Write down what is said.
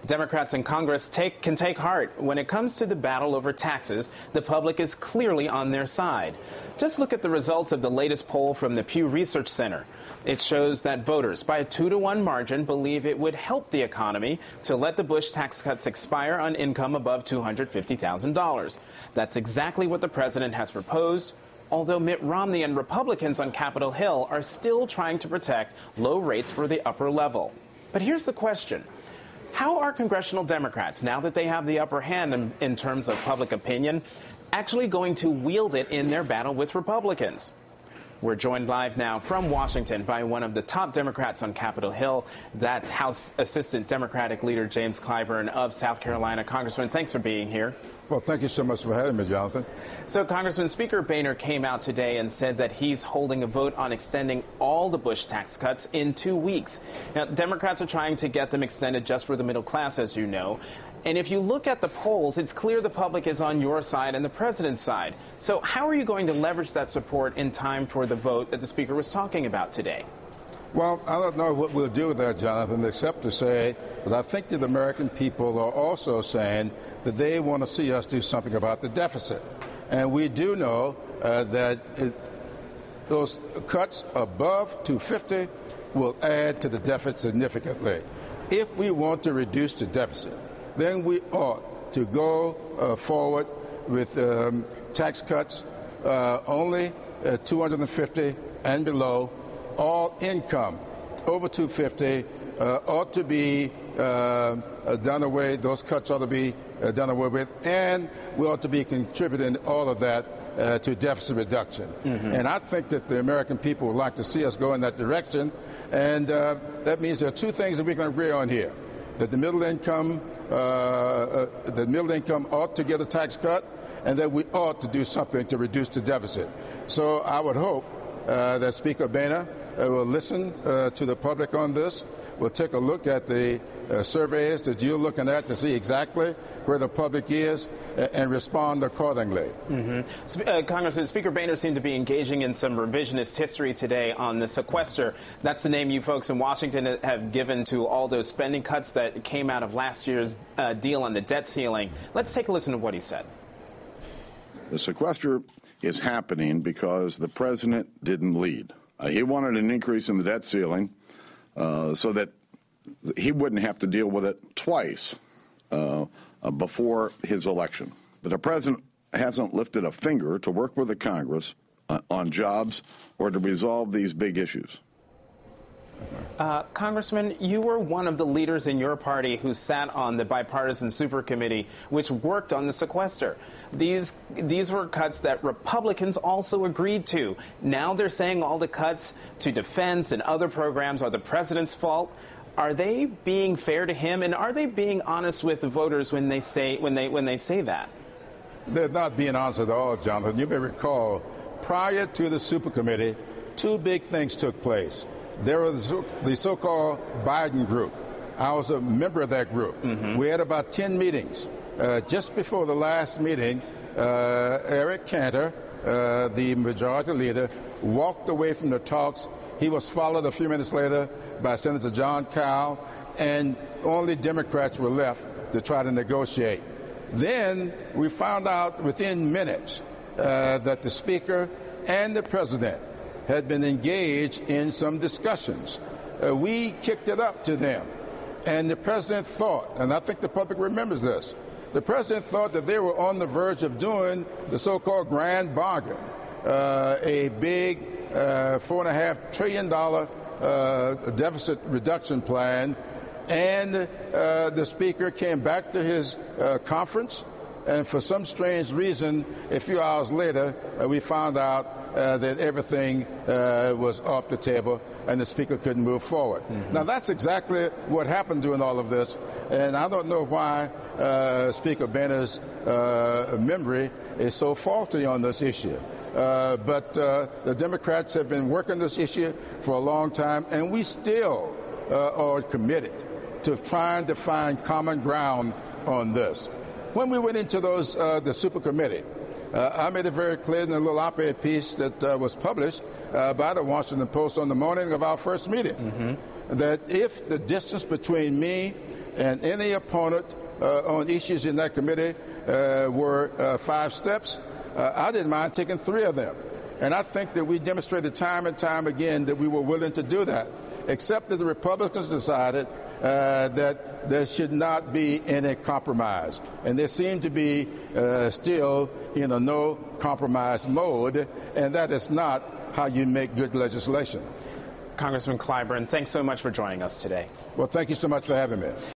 Democrats in Congress can take heart. When it comes to the battle over taxes, the public is clearly on their side. Just look at the results of the latest poll from the Pew Research Center. It shows that voters, by a 2-to-1 margin, believe it would help the economy to let the Bush tax cuts expire on income above $250,000. That's exactly what the president has proposed, although Mitt Romney and Republicans on Capitol Hill are still trying to protect low rates for the upper level. But here's the question. How are congressional Democrats, now that they have the upper hand in terms of public opinion, actually going to wield it in their battle with Republicans? We're joined live now from Washington by one of the top Democrats on Capitol Hill. That's House Assistant Democratic Leader James Clyburn of South Carolina. Congressman, thanks for being here. Well, thank you so much for having me, Jonathan. So, Congressman, Speaker Boehner came out today and said that he's holding a vote on extending all the Bush tax cuts in 2 weeks. Now, Democrats are trying to get them extended just for the middle class, as you know. And if you look at the polls, it's clear the public is on your side and the president's side. So how are you going to leverage that support in time for the vote that the Speaker was talking about today? Well, I don't know what we'll do with that, Jonathan, except to say that I think that the American people are also saying that they want to see us do something about the deficit. And we do know that those cuts above 250 will add to the deficit significantly. If we want to reduce the deficit, then we ought to go forward with tax cuts only 250 and below. All income over 250 ought to be done away. Those cuts ought to be done away with, and we ought to be contributing all of that to deficit reduction. Mm-hmm. And I think that the American people would like to see us go in that direction. And that means there are two things that we can agree on here: that the middle income ought to get a tax cut, and that we ought to do something to reduce the deficit. So I would hope that Speaker Boehner will listen to the public on this. We'll take a look at the surveys that you're looking at to see exactly where the public is and respond accordingly. Mm-hmm. Congressman, Speaker Boehner seemed to be engaging in some revisionist history today on the sequester. That's the name you folks in Washington have given to all those spending cuts that came out of last year's deal on the debt ceiling. Let's take a listen to what he said. The sequester is happening because the president didn't lead. He wanted an increase in the debt ceiling so that he wouldn't have to deal with it twice before his election. But the president hasn't lifted a finger to work with the Congress on jobs or to resolve these big issues. Congressman, you were one of the leaders in your party who sat on the bipartisan supercommittee which worked on the sequester. These were cuts that Republicans also agreed to. Now they're saying all the cuts to defense and other programs are the president's fault. Are they being fair to him, and are they being honest with the voters when they say that? They're not being honest at all, Jonathan. You may recall, prior to the supercommittee, two big things took place. There was the so-called Biden group. I was a member of that group. Mm-hmm. We had about 10 meetings. Just before the last meeting, Eric Cantor, the majority leader, walked away from the talks. He was followed a few minutes later by Senator John Cowell, and only Democrats were left to try to negotiate. Then we found out within minutes that the Speaker and the President had been engaged in some discussions. We kicked it up to them, and the President thought, and I think the public remembers this, the President thought that they were on the verge of doing the so-called grand bargain, a big $4.5 trillion deficit reduction plan, and the Speaker came back to his conference, and for some strange reason, a few hours later, we found out that everything was off the table and the Speaker couldn't move forward. Mm-hmm. Now, that's exactly what happened during all of this, and I don't know why Speaker Boehner's memory is so faulty on this issue. But the Democrats have been working this issue for a long time, and we still are committed to trying to find common ground on this. When we went into the super committee, I made it very clear in a little op-ed piece that was published by the Washington Post on the morning of our first meeting, mm-hmm. that if the distance between me and any opponent on issues in that committee were 5 steps. I didn't mind taking 3 of them. And I think that we demonstrated time and time again that we were willing to do that, except that the Republicans decided that there should not be any compromise. And they seem to be still in a no compromise mode, and that is not how you make good legislation. Congressman Clyburn, thanks so much for joining us today. Well, thank you so much for having me.